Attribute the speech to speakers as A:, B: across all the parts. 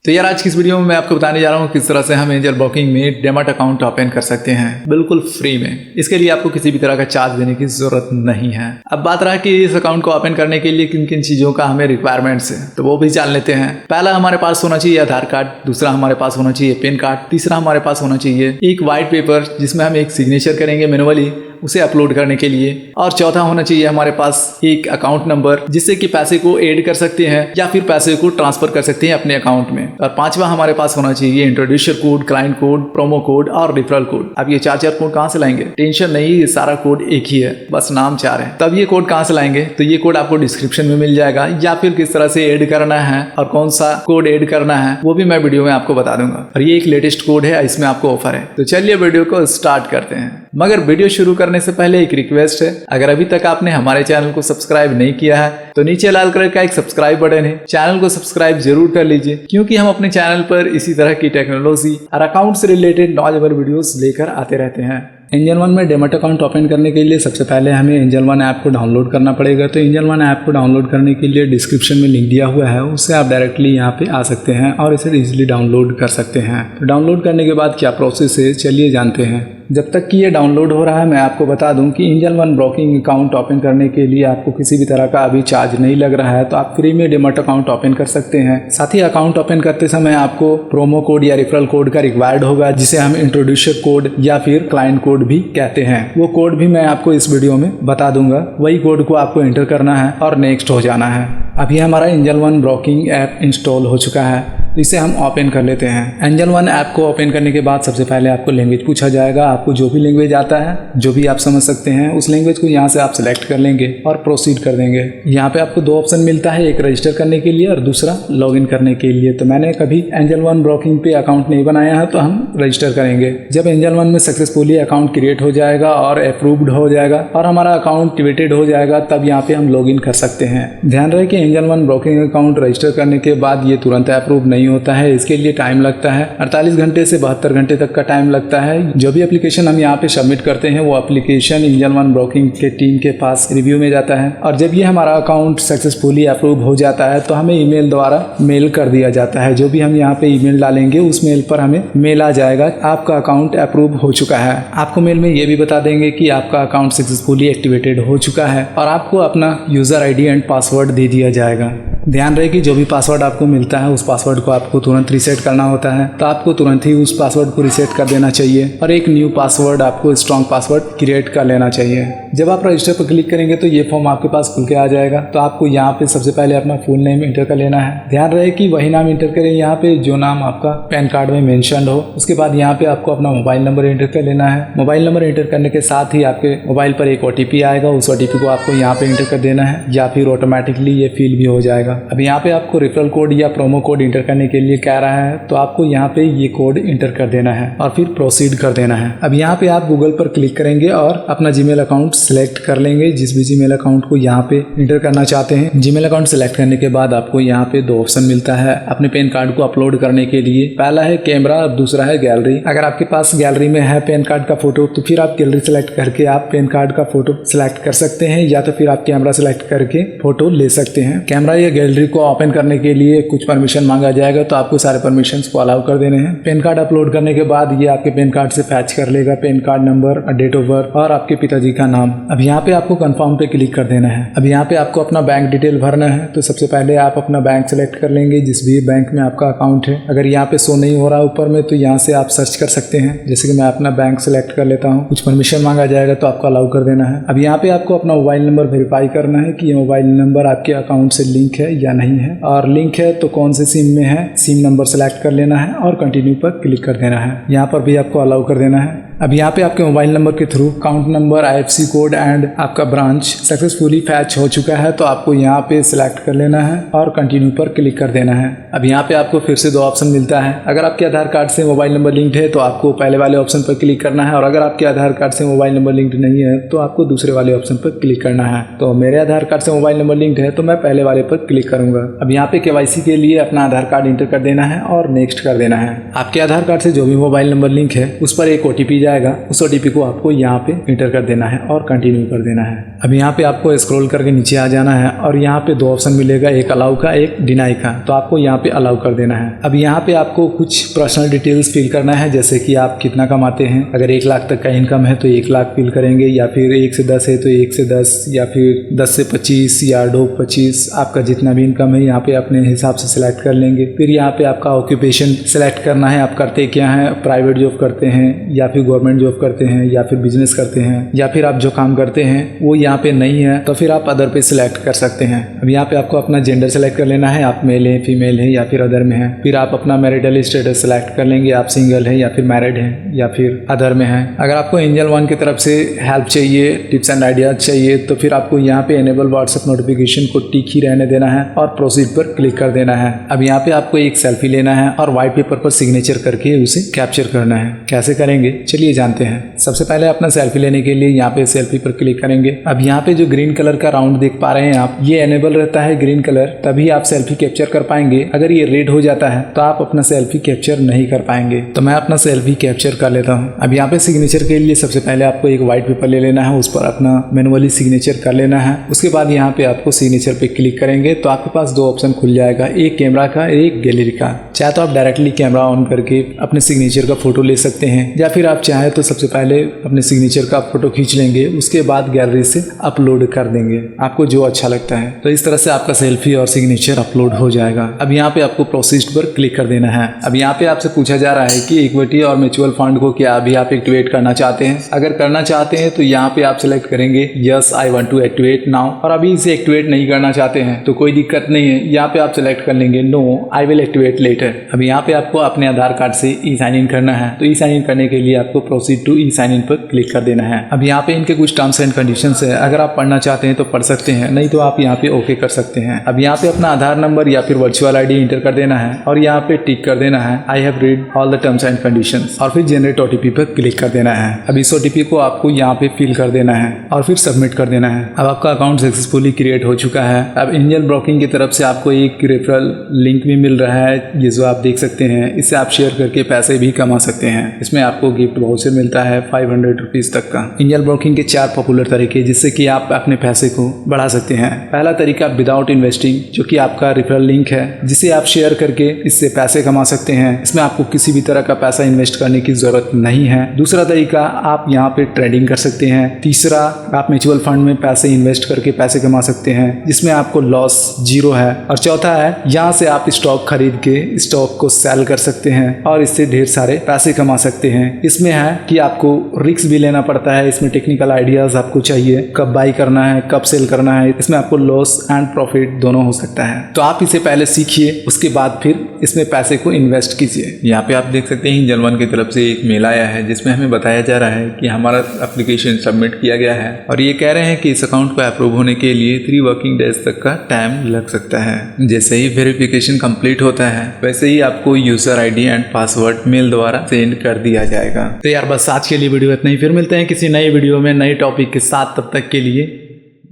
A: तो यार आज की इस वीडियो में मैं आपको बताने जा रहा हूँ किस तरह से हम एंजल ब्रोकिंग में डेमोट अकाउंट ओपन कर सकते हैं बिल्कुल फ्री में। इसके लिए आपको किसी भी तरह का चार्ज देने की जरूरत नहीं है। अब बात रहा कि इस अकाउंट को ओपन करने के लिए किन किन चीजों का हमें रिक्वायरमेंट्स है, तो वो भी जान लेते हैं। पहला हमारे पास होना चाहिए आधार कार्ड, दूसरा हमारे पास होना चाहिए पैन कार्ड, तीसरा हमारे पास होना चाहिए एक व्हाइट पेपर जिसमें हम एक सिग्नेचर करेंगे मैनुअली उसे अपलोड करने के लिए, और चौथा होना चाहिए हमारे पास एक अकाउंट नंबर जिससे कि पैसे को ऐड कर सकते हैं या फिर पैसे को ट्रांसफर कर सकते हैं अपने अकाउंट में। और पांचवा हमारे पास होना चाहिए introducer code, client code, promo code और रेफरल कोड। अब ये चार कोड कहाँ से लाएंगे? टेंशन नहीं, ये सारा कोड एक ही है, बस नाम चार है। तब ये कोड कहाँ से लाएंगे? तो ये कोड आपको डिस्क्रिप्शन में मिल जाएगा, या फिर किस तरह से ऐड करना है और कौन सा कोड ऐड करना है वो भी मैं वीडियो में आपको बता दूंगा। और ये एक लेटेस्ट कोड है, इसमें आपको ऑफर है। तो चलिए वीडियो को स्टार्ट करते हैं। मगर वीडियो शुरू करने से पहले एक रिक्वेस्ट है, अगर अभी तक आपने हमारे चैनल को सब्सक्राइब नहीं किया है तो नीचे लाल कलर का एक सब्सक्राइब बटन है, चैनल को सब्सक्राइब जरूर कर लीजिए, क्योंकि हम अपने चैनल पर इसी तरह की टेक्नोलॉजी और अकाउंट से रिलेटेड नॉलेजेबल वीडियोस लेकर आते रहते हैं। एंजल वन में डेमोट अकाउंट ओपन करने के लिए सबसे पहले हमें एंजल वन ऐप को डाउनलोड करना पड़ेगा। तो एंजल वन ऐप को डाउनलोड करने के लिए डिस्क्रिप्शन में लिंक दिया हुआ है, उससे आप डायरेक्टली यहाँ पे आ सकते हैं और इसे इजीली डाउनलोड कर सकते हैं। तो डाउनलोड करने के बाद क्या प्रोसेस है चलिए जानते हैं। जब तक कि ये डाउनलोड हो रहा है मैं आपको बता दूं कि angel one broking account open करने के लिए आपको किसी भी तरह का अभी चार्ज नहीं लग रहा है, तो आप फ्री में डेमोट अकाउंट ओपन कर सकते हैं। साथ ही अकाउंट ओपन करते समय आपको प्रोमो कोड या रेफरल कोड का रिक्वायर्ड होगा, जिसे हम इंट्रोड्यूसर कोड या फिर क्लाइंट कोड भी कहते हैं। वो कोड भी मैं आपको इस वीडियो में बता दूंगा, वही कोड को आपको एंटर करना है और नेक्स्ट हो जाना है। अभी हमारा angel one broking app install हो चुका है, इसे हम ओपन कर लेते हैं। एंजल वन ऐप को ओपन करने के बाद सबसे पहले आपको लैंग्वेज पूछा जाएगा। आपको जो भी लैंग्वेज आता है, जो भी आप समझ सकते हैं, उस लैंग्वेज को यहाँ से आप सिलेक्ट कर लेंगे और प्रोसीड कर देंगे। यहाँ पे आपको दो ऑप्शन मिलता है, एक रजिस्टर करने के लिए और दूसरा लॉगिन करने के लिए। तो मैंने कभी एंजल वन ब्रोकिंग पे अकाउंट नहीं बनाया है, तो हम रजिस्टर करेंगे। जब एंजल वन में सक्सेसफुली अकाउंट क्रिएट हो जाएगा और अप्रूव्ड हो जाएगा और हमारा अकाउंट एक्टिवेटेड हो जाएगा, तब यहाँ पे हम लॉगिन कर सकते हैं। ध्यान रहे कि angel one broking account register करने के बाद ये तुरंत अप्रूव नहीं होता है, इसके लिए टाइम लगता है। 48 घंटे से 72 घंटे तक का टाइम लगता है। जो भी एप्लीकेशन हम यहाँ पे सबमिट करते हैं वो एप्लीकेशन एंजल वन ब्रोकिंग के टीम के पास रिव्यू में जाता है, और जब ये हमारा अकाउंट सक्सेसफुली अप्रूव हो जाता है तो हमें ईमेल द्वारा मेल कर दिया जाता है। जो भी हम यहाँ पे ईमेल डालेंगे उस मेल पर हमें मेल आ जाएगा, आपका अकाउंट अप्रूव हो चुका है। आपको मेल में ये भी बता देंगे कि आपका अकाउंट सक्सेसफुली एक्टिवेटेड हो चुका है और आपको अपना यूजर आईडी एंड पासवर्ड दे दिया जाएगा। ध्यान रहे कि जो भी पासवर्ड आपको मिलता है उस पासवर्ड को आपको तुरंत रीसेट करना होता है, तो आपको तुरंत ही उस पासवर्ड को रीसेट कर देना चाहिए और एक न्यू पासवर्ड, आपको स्ट्रॉन्ग पासवर्ड क्रिएट कर लेना चाहिए। जब आप रजिस्टर पर क्लिक करेंगे तो ये फॉर्म आपके पास खुल के आ जाएगा। तो आपको यहाँ पे सबसे पहले अपना फुल नेम इंटर कर लेना है। ध्यान रहे कि वही नाम इंटर करें यहाँ पे जो नाम आपका पैन कार्ड में मेंशन हो। उसके बाद यहाँ पे आपको अपना मोबाइल नंबर इंटर कर लेना है। मोबाइल नंबर इंटर करने के साथ ही आपके मोबाइल पर एक OTP आएगा, उस OTP को आपको यहाँ पे इंटर कर देना है, या फिर ऑटोमेटिकली ये फिल भी हो जाएगा। अब यहाँ पे आपको रेफरल कोड या प्रोमो कोड इंटर करने के लिए कह रहा है, तो आपको यहाँ पे ये कोड इंटर कर देना है और फिर प्रोसीड कर देना है। अब यहाँ पे आप गूगल पर क्लिक करेंगे और अपना जीमेल अकाउंट सिलेक्ट कर लेंगे, जिस भी जीमेल अकाउंट को यहाँ पे इंटर करना चाहते हैं। जीमेल अकाउंट सिलेक्ट करने के बाद आपको यहाँ पे दो ऑप्शन मिलता है अपने पैन कार्ड को अपलोड करने के लिए। पहला है कैमरा और दूसरा है गैलरी। अगर आपके पास गैलरी में है पैन कार्ड का फोटो तो फिर आप गैलरी सेलेक्ट करके आप पैन कार्ड का फोटो सिलेक्ट कर सकते हैं, या तो फिर आप कैमरा सेलेक्ट करके फोटो ले सकते हैं। कैमरा या गैलरी को ओपन करने के लिए कुछ परमिशन मांगा जाएगा, तो आपको सारे परमिशंस को अलाउ कर देने हैं। पैन कार्ड अपलोड करने के बाद ये आपके पैन कार्ड से फैच कर लेगा PAN card number, date of birth और आपके पिताजी का नाम। अब यहाँ पे आपको कंफर्म पे क्लिक कर देना है। अब यहाँ पे आपको अपना बैंक डिटेल भरना है। तो सबसे पहले आप अपना बैंक सेलेक्ट कर लेंगे, जिस भी बैंक में आपका अकाउंट है। अगर यहाँ पे शो नहीं हो रहा ऊपर में तो यहाँ से आप सर्च कर सकते हैं। जैसे कि मैं अपना बैंक सेलेक्ट कर लेता हूँ। कुछ परमिशन मांगा जाएगा तो आपको अलाउ कर देना है। अब यहाँ पे आपको अपना मोबाइल नंबर वेरीफाई करना है कि ये मोबाइल नंबर आपके अकाउंट से लिंक है या नहीं है, और लिंक है तो कौन से सिम में है, सिम नंबर सेलेक्ट कर लेना है और कंटिन्यू पर क्लिक कर देना है। यहाँ पर भी आपको अलाउ कर देना है। अब यहाँ पे आपके मोबाइल नंबर के through account number, IFSC code and आपका ब्रांच सक्सेसफुली फैच हो चुका है, तो आपको यहाँ पे सिलेक्ट कर लेना है और कंटिन्यू पर क्लिक कर देना है। अब यहाँ पे आपको फिर से दो ऑप्शन मिलता है। अगर आपके आधार कार्ड से मोबाइल नंबर लिंक्ड है तो आपको पहले वाले ऑप्शन पर क्लिक करना है, और अगर आपके आधार कार्ड से मोबाइल नंबर लिंक्ड नहीं है तो आपको दूसरे वाले ऑप्शन पर क्लिक करना है। तो मेरे आधार कार्ड से मोबाइल नंबर लिंक्ड है तो मैं पहले वाले पर क्लिक करूंगा। अब यहाँ पे KYC के लिए अपना आधार कार्ड इंटर कर देना है और नेक्स्ट कर देना है। आपके आधार कार्ड से जो भी मोबाइल नंबर लिंक है उस पर एक OTP आएगा उस OTP को आपको यहाँ पे इंटर कर देना है और कंटिन्यू कर देना है। अब यहाँ पे आपको स्क्रॉल करके नीचे आ जाना है और यहाँ पे 2 ऑप्शन मिलेगा, एक अलाउ का, एक डिनाई का। तो आपको यहाँ पे अलाउ कर देना है। अब यहाँ पे आपको कुछ पर्सनल डिटेल्स फिल करना है, जैसे कि आप कितना कमाते हैं। अगर 1 लाख तक का इनकम है तो 1 लाख फिल करेंगे, या फिर 1 से 10 है तो 1 से 10, या फिर 10 से 25 या 25। आपका जितना भी इनकम है यहाँ पे अपने हिसाब से सिलेक्ट कर लेंगे। फिर यहाँ पे आपका ऑक्यूपेशन सिलेक्ट करना है, आप करते क्या हैं, प्राइवेट जॉब करते हैं या फिर गवर्नमेंट जॉब करते हैं या फिर बिजनेस करते हैं, या फिर आप जो काम करते हैं वो यहाँ पे नहीं है तो फिर आप अदर पे सिलेक्ट कर सकते हैं। अब यहाँ पे आपको अपना जेंडर सेलेक्ट कर लेना है, आप मेल है, फीमेल है या फिर अदर में है। फिर आप अपना मैरिटल स्टेटस सेलेक्ट कर लेंगे, आप सिंगल है या फिर मैरिड है या फिर अदर में है। अगर आपको एंजल वन की तरफ से हेल्प चाहिए, टिप्स एंड आइडियाज चाहिए, तो फिर आपको यहाँ पे एनेबल व्हाट्सएप नोटिफिकेशन को टिक ही रहने देना है और प्रोसीड पर क्लिक कर देना है। अब यहाँ पे आपको एक सेल्फी लेना है और व्हाइट पेपर पर सिग्नेचर करके उसे कैप्चर करना है। कैसे करेंगे चलिए जानते हैं। सबसे पहले अपना सेल्फी लेने के लिए यहाँ पे सेल्फी पर क्लिक करेंगे। अब यहाँ पे जो ग्रीन कलर का राउंड देख पा रहे हैं आप, ये एनेबल रहता है ग्रीन कलर, तभी आप सेल्फी कैप्चर कर पाएंगे। अगर ये रेड हो जाता है तो आप अपना सेल्फी कैप्चर नहीं कर पाएंगे। तो मैं अपना सेल्फी कैप्चर कर लेता हूँ। अब यहाँ पे सिग्नेचर के लिए सबसे पहले आपको एक व्हाइट पेपर ले लेना है, उस पर अपना मैनुअली सिग्नेचर कर लेना है। उसके बाद यहाँ पे आपको सिग्नेचर पे क्लिक करेंगे तो आपके पास 2 ऑप्शन खुल जाएगा, एक कैमरा का, एक गैलरी का। चाहे तो आप डायरेक्टली कैमरा ऑन करके अपने सिग्नेचर का फोटो ले सकते हैं, या फिर आप चाहे तो सबसे पहले अपने सिग्नेचर का फोटो खींच लेंगे, उसके बाद गैलरी से अपलोड कर देंगे, आपको जो अच्छा लगता है। तो इस तरह से आपका सेल्फी और सिग्नेचर अपलोड हो जाएगा। अब यहाँ पे आपको प्रोसीड पर क्लिक कर देना है। अब यहाँ पे आपसे पूछा जा रहा है कि इक्विटी और म्यूचुअल फंड को क्या अभी आप एक्टिवेट करना चाहते हैं। अगर करना चाहते हैं तो यहाँ पे आप सिलेक्ट करेंगे yes I want to activate now, और अभी इसे एक्टिवेट नहीं करना चाहते हैं तो कोई दिक्कत नहीं है, यहाँ पे आप सिलेक्ट कर लेंगे no I will activate later. अब यहाँ पे आपको अपने आधार कार्ड से ई साइन इन करना है, तो ई साइन इन करने के लिए आपको proceed to e sign in पर क्लिक कर देना है। अब यहाँ पे इनके कुछ टर्म्स एंड कंडीशंस है, अगर आप पढ़ना चाहते हैं तो पढ़ सकते हैं, नहीं तो आप यहाँ पे ओके कर सकते हैं। अब यहाँ पे अपना आधार नंबर या फिर वर्चुअल आईडी इंटर कर देना है और यहाँ पे टिक कर देना है I have read all the terms and conditions, और फिर जनरेट OTP पर क्लिक कर देना है। अब इस OTP को आपको यहाँ पे फिल कर देना है और फिर सबमिट कर देना है। अब आपका अकाउंट सक्सेसफुली क्रिएट हो चुका है। अब एंजल ब्रोकिंग की तरफ से आपको एक रेफरल लिंक भी मिल रहा है, ये जो आप देख सकते हैं, इससे आप शेयर करके पैसे भी कमा सकते हैं। इसमें आपको गिफ्ट वाउचर मिलता है 500 रुपीज तक का। एंजल ब्रोकिंग के 4 पॉपुलर तरीके जिससे कि आप अपने पैसे को बढ़ा सकते हैं। पहला तरीका विदाउट इन्वेस्टिंग, जो कि आपका रेफरल लिंक है जिसे आप शेयर करके इससे पैसे कमा सकते हैं। इसमें आपको किसी भी तरह का पैसा इन्वेस्ट करने की जरूरत नहीं है। दूसरा तरीका, आप यहाँ पे ट्रेडिंग कर सकते हैं। तीसरा, आप म्यूचुअल फंड में पैसे इन्वेस्ट करके पैसे कमा सकते हैं जिसमें आपको लॉस 0 है। और चौथा है, यहाँ से आप स्टॉक खरीद के स्टॉक को सेल कर सकते हैं और इससे ढेर सारे पैसे कमा सकते हैं। इसमें है कि आपको रिस्क भी लेना पड़ता है, इसमें टेक्निकल आइडियाज आपको चाहिए, कब बाई करना है, कब सेल करना है। इसमें आपको लॉस एंड प्रॉफिट दोनों हो सकता है। तो आप इसे पहले सीखिए, उसके बाद फिर इसमें पैसे को इन्वेस्ट कीजिए। यहाँ पे आप देख सकते हैं एंजल वन की तरफ से एक मेल आया है जिसमें हमें बताया जा रहा है कि हमारा एप्लीकेशन सबमिट किया गया है, और ये कह रहे हैं कि इस अकाउंट को अप्रूव होने के लिए 3 वर्किंग डेज तक का टाइम लग सकता है। जैसे ही वेरिफिकेशन कंप्लीट होता है वैसे ही आपको user ID and password mail द्वारा सेंड कर दिया जाएगा। तो यार बस आज के लिए वीडियो इतना ही, फिर मिलते हैं किसी नई वीडियो में नए टॉपिक के साथ। तब तक के लिए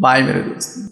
A: बाय मेरे दोस्त।